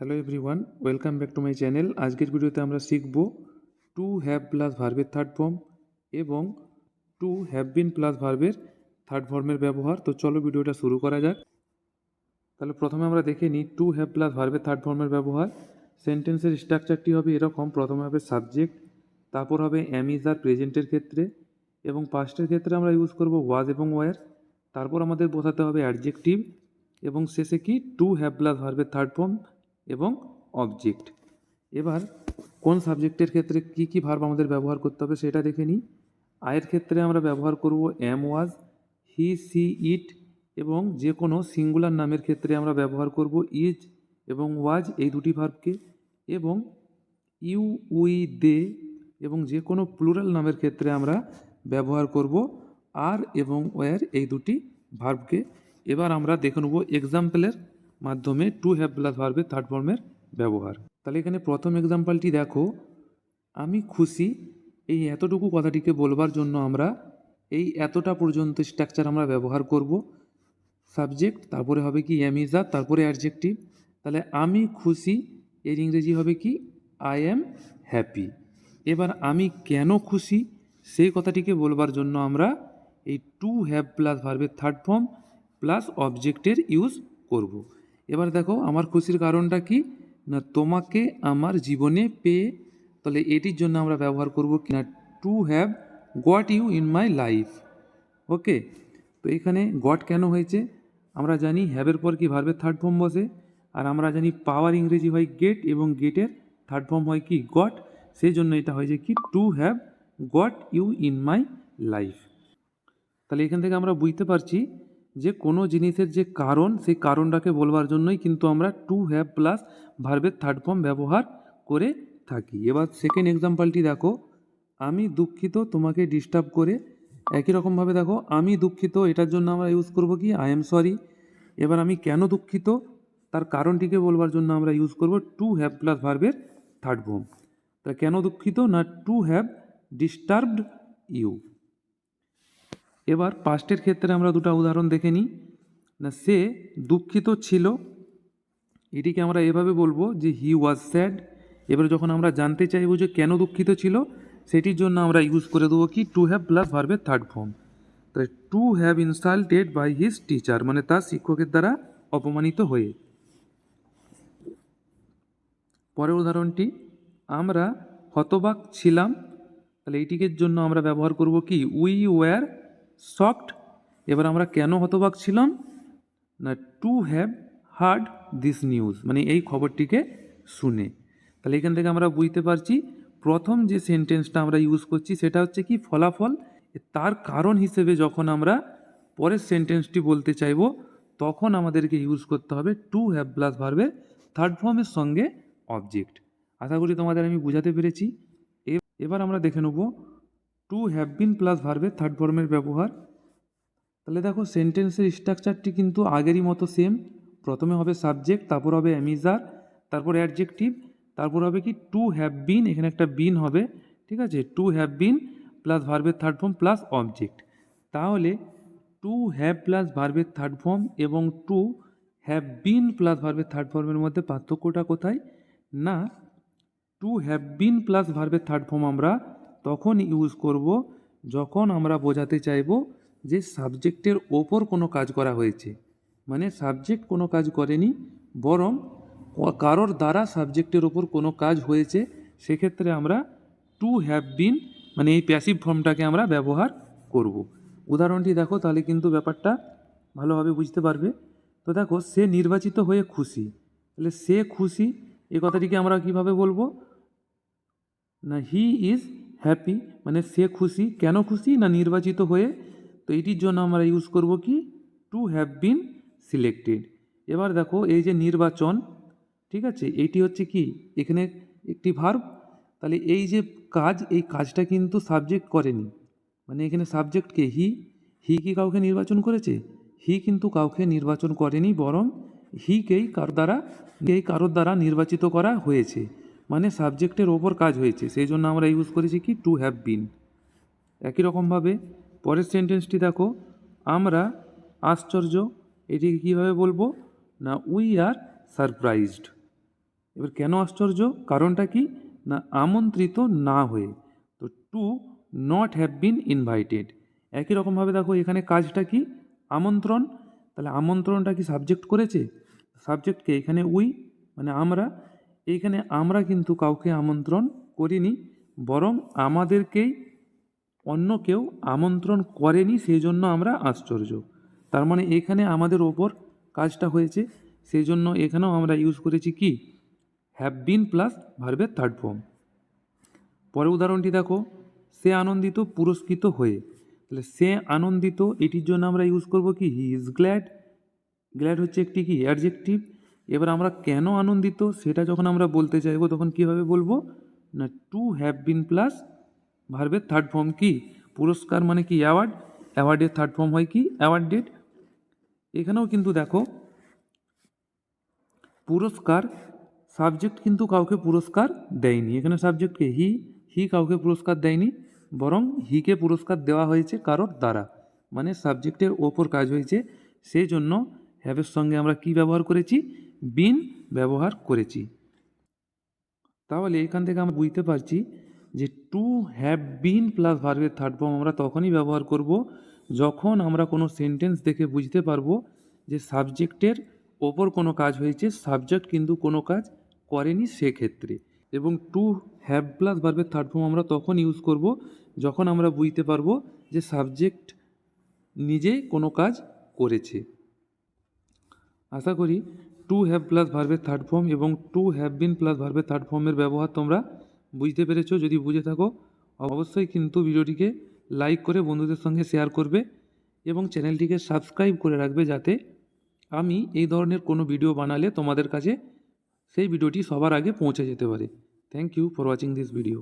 Hello everyone, welcome back to my channel. আজকের ভিডিওতে আমরা শিখব টু হ্যাভ প্লাস ভার্বের থার্ড ফর্ম এবং টু হ্যাভ বিন প্লাস ভার্বের থার্ড ফর্মের ব্যবহার। তো চলো ভিডিওটা শুরু করা যাক। তাহলে প্রথমে আমরা দেখে নিই টু হ্যাভ প্লাস ভার্বের থার্ড ফর্মের ব্যবহার। সেন্টেন্সের স্ট্রাকচারটি হবে এরকম: প্রথমে হবে সাবজেক্ট, তারপর হবে অ্যাম ইজ আর প্রেজেন্টের ক্ষেত্রে, এবং পাস্টের ক্ষেত্রে আমরা ইউজ করব ওয়াজ এবং ওয়্যার। তারপর আমাদের বসাতে হবে অ্যাডজেক্টিভ, এবং শেষে কি টু হ্যাভ প্লাস ভার্বের থার্ড ফর্ম এবং অবজেক্ট। এবার কোন সাবজেক্টের ক্ষেত্রে কি কি ভার্ব আমাদের ব্যবহার করতে হবে সেটা দেখে নিই। আয়ের ক্ষেত্রে আমরা ব্যবহার করব অ্যাম ওয়াজ, হি সি ইট, এবং যে কোনো সিঙ্গুলার নামের ক্ষেত্রে আমরা ব্যবহার করব ইজ এবং ওয়াজ এই দুটি ভার্বকে, এবং ইউ উই দে, এবং যে কোনো প্লুরাল নামের ক্ষেত্রে আমরা ব্যবহার করব আর এবং ওয়ার এই দুটি ভার্বকে। এবার আমরা দেখে নেব এক্সাম্পলের মাধ্যমে টু হ্যাভ প্লাস ভার্বের থার্ড ফর্মের ব্যবহার। তাহলে এখানে প্রথম এক্সাম্পলটি দেখো, আমি খুশি। এই এতটুকু কথাটিকে বলবার জন্য আমরা এই এতটা পর্যন্ত স্ট্রাকচার আমরা ব্যবহার করব। সাবজেক্ট, তারপরে হবে কি অ্যাম ইজ আর, তারপরে অ্যাডজেক্টিভ। তাহলে আমি খুশি এর ইংরেজি হবে কি আই অ্যাম হ্যাপি। এবার আমি কেন খুশি সেই কথাটিকে বলবার জন্য আমরা এই টু হ্যাভ প্লাস ভার্বের থার্ড ফর্ম প্লাস অবজেক্টের ইউজ করব। এবার দেখো আমার খুশির কারণটা কি না, তোমাকে আমার জীবনে পেয়ে। তাহলে এটির জন্য আমরা ব্যবহার করব কি না to have got you in my life. Okay, তো এখানে গট কেন হয়েছে? আমরা জানি হ্যাভের পর কি ভার্বের থার্ড ফর্ম বসে, আর আমরা জানি পাওয়ার ইংরেজি হয় গেট, এবং গেটের থার্ড ফর্ম হয় কি গট। সেই জন্য এটা হয়েছে কি to have got you in my life. তাহলে এখান থেকে আমরা বুঝতে পারছি যে কোনো জিনিসের যে কারণ, সেই কারণটাকে বলবার জন্যই কিন্তু আমরা টু হ্যাভ প্লাস ভার্বের থার্ড ফর্ম ব্যবহার করে থাকি। এবার সেকেন্ড এক্সাম্পলটি দেখো, আমি দুঃখিত তোমাকে ডিস্টার্ব করে। একই রকমভাবে দেখো আমি দুঃখিত, এটার জন্য আমরা ইউজ করব কি আই এম সরি। এবার আমি কেন দুঃখিত তার কারণটিকে বলবার জন্য আমরা ইউজ করব টু হ্যাভ প্লাস ভার্বের থার্ড ফর্ম। তা কেন দুঃখিত না টু হ্যাভ ডিস্টার্বড ইউ। এবার পাস্টের ক্ষেত্রে আমরা দুটো উদাহরণ দেখে নিই। না সে দুঃখিত ছিল, এটিকে আমরা এভাবে বলবো যে হি ওয়াজ স্যাড। এবার যখন আমরা জানতে চাইবো যে কেন দুঃখিত ছিল, সেটির জন্য আমরা ইউজ করে দেবো কি টু হ্যাভ প্লাস ভার্বের থার্ড ফর্ম। তাই to have insulted by his teacher, মানে তার শিক্ষকের দ্বারা অপমানিত হয়ে। পরের উদাহরণটি, আমরা হতবাক ছিলাম। তাহলে এইটিকের জন্য আমরা ব্যবহার করব কি উই ওয়্যার শকড। এবার আমরা কেন হতবাক ছিলাম না to have heard this news, মানে এই খবরটিকে শুনে। তাহলে এখান থেকে আমরা বুঝতে পারছি প্রথম যে সেন্টেন্সটা আমরা ইউজ করছি সেটা হচ্ছে কি ফলাফল। তার কারণ হিসেবে যখন আমরা পরের সেন্টেন্সটি বলতে চাইব, তখন আমাদেরকে ইউজ করতে হবে টু হ্যাভ প্লাস ভার্বের থার্ড ফর্মের সঙ্গে অবজেক্ট। আশা করি তোমাদের আমি বুঝাতে পেরেছি। এবার আমরা দেখে নেব টু হ্যাভ বিন প্লাস ভার্বের থার্ড ফর্মের ব্যবহার। তাহলে দেখো সেন্টেন্সের স্ট্রাকচারটি কিন্তু আগেরই মতো সেম। প্রথমে হবে সাবজেক্ট, তারপর হবে অ্যাম ইজ আর, তারপর অ্যাডজেক্টিভ, তারপর হবে কি টু হ্যাভ বিন, এখানে একটা বিন হবে, ঠিক আছে, টু হ্যাভ বিন প্লাস ভার্বের থার্ড ফর্ম প্লাস অবজেক্ট। তাহলে টু হ্যাভ প্লাস ভার্বের থার্ড ফর্ম এবং টু হ্যাভ বিন প্লাস ভার্বের থার্ড ফর্মের মধ্যে পার্থক্যটা কোথায় না, টু হ্যাভ বিন প্লাস ভার্বের থার্ড ফর্ম আমরা তখন ইউজ করব যখন আমরা বোঝাতে চাইব যে সাবজেক্টের ওপর কোনো কাজ করা হয়েছে। মানে সাবজেক্ট কোনো কাজ করেনি, বরং কারোর দ্বারা সাবজেক্টের ওপর কোনো কাজ হয়েছে, সেক্ষেত্রে আমরা টু হ্যাভ বিন মানে এই প্যাসিভ ফর্মটাকে আমরা ব্যবহার করব। উদাহরণটি দেখো, তাহলে কিন্তু ব্যাপারটা ভালোভাবে বুঝতে পারবে। তো দেখো সে নির্বাচিত হয়ে খুশি। তাহলে সে খুশি এই কথাটিকে আমরা কিভাবে বলবো না হি ইজ হ্যাপি, মানে সে খুশি। কেন খুশি না নির্বাচিত হয়ে। তো এইটির জন্য আমরা ইউজ করব কি টু হ্যাভ বিন সিলেক্টেড। এবার দেখো এই যে নির্বাচন, ঠিক আছে, এইটি হচ্ছে কি এখানে একটি ভার্ব। তাহলে এই যে কাজ, এই কাজটা কিন্তু সাবজেক্ট করেনি, মানে এখানে সাবজেক্টকে হি। হি কি কাউকে নির্বাচন করেছে? হি কিন্তু কাউকে নির্বাচন করেনি, বরং হিকেই কারোর দ্বারা নির্বাচিত করা হয়েছে, মানে সাবজেক্টের ওপর কাজ হয়েছে। সেই জন্য আমরা ইউজ করেছি কি টু হ্যাভ বিন। একই রকমভাবে পরের সেন্টেন্সটি দেখো, আমরা আশ্চর্য, এটিকে কীভাবে বলবো না উই আর সারপ্রাইজড। এবার কেন আশ্চর্য, কারণটা কি না আমন্ত্রিত না হয়ে, তো to not have been invited. একই রকমভাবে দেখো এখানে কাজটা কি আমন্ত্রণ, তাহলে আমন্ত্রণটা কি সাবজেক্ট করেছে, সাবজেক্টকে এখানে উই মানে আমরা, এইখানে আমরা কিন্তু কাউকে আমন্ত্রণ করিনি, বরং আমাদেরকেই অন্য কেউ আমন্ত্রণ করেনি, সেই জন্য আমরা আশ্চর্য। তার মানে এখানে আমাদের ওপর কাজটা হয়েছে, সেই জন্য এখানেও আমরা ইউজ করেছি কি হ্যাভ বিন প্লাস ভার্বের থার্ড ফর্ম। পরের উদাহরণটি দেখো, সে আনন্দিত পুরস্কৃত হয়ে, তাহলে সে আনন্দিত এটির জন্য আমরা ইউজ করব কি হি ইজ গ্ল্যাড। গ্ল্যাড হচ্ছে একটি কি অ্যাডজেক্টিভ। এবার আমরা কেন আনন্দিত সেটা যখন আমরা বলতে চাইবো তখন কীভাবে বলবো না টু হ্যাভ বিন প্লাস ভার্বের থার্ড ফর্ম কি পুরস্কার মানে কি অ্যাওয়ার্ড, অ্যাওয়ার্ডের থার্ড ফর্ম হয় কি অ্যাওয়ার্ডেড। এখানেও কিন্তু দেখো পুরস্কার সাবজেক্ট কিন্তু কাউকে পুরস্কার দেয়নি, এখানে সাবজেক্টকে হি কাউকে পুরস্কার দেয়নি, বরং হিকে পুরস্কার দেওয়া হয়েছে কারোর দ্বারা, মানে সাবজেক্টের ওপর কাজ হয়েছে, সেই জন্য হ্যাভের সঙ্গে আমরা কি ব্যবহার করেছি বিন ব্যবহার করেছি। তাহলে এখান থেকে আমরা বুঝতে পারছি যে টু হ্যাভ বিন প্লাস ভার্বের থার্ড ফর্ম আমরা তখনই ব্যবহার করব যখন আমরা কোনো সেন্টেন্স দেখে বুঝতে পারবো যে সাবজেক্টের ওপর কোনো কাজ হয়েছে, সাবজেক্ট কিন্তু কোনো কাজ করেনি সেক্ষেত্রে। এবং টু হ্যাভ প্লাস ভার্বের থার্ড ফর্ম আমরা তখন ইউজ করব যখন আমরা বুঝতে পারবো যে সাবজেক্ট নিজে কোনো কাজ করেছে। আশা করি টু হ্যাভ প্লাস ভার্বের থার্ড ফর্ম এবং টু হ্যাভ বিন প্লাস ভার্বের থার্ড ফর্মের ব্যবহার তোমরা বুঝতে পেরেছো। যদি বুঝে থাকো অবশ্যই কিন্তু ভিডিওটিকে লাইক করে বন্ধুদের সঙ্গে শেয়ার করবে এবং চ্যানেলটিকে সাবস্ক্রাইব করে রাখবে, যাতে আমি এই ধরনের কোনো ভিডিও বানালে তোমাদের কাছে সেই ভিডিওটি সবার আগে পৌঁছে যেতে পারে। Thank you for watching this video.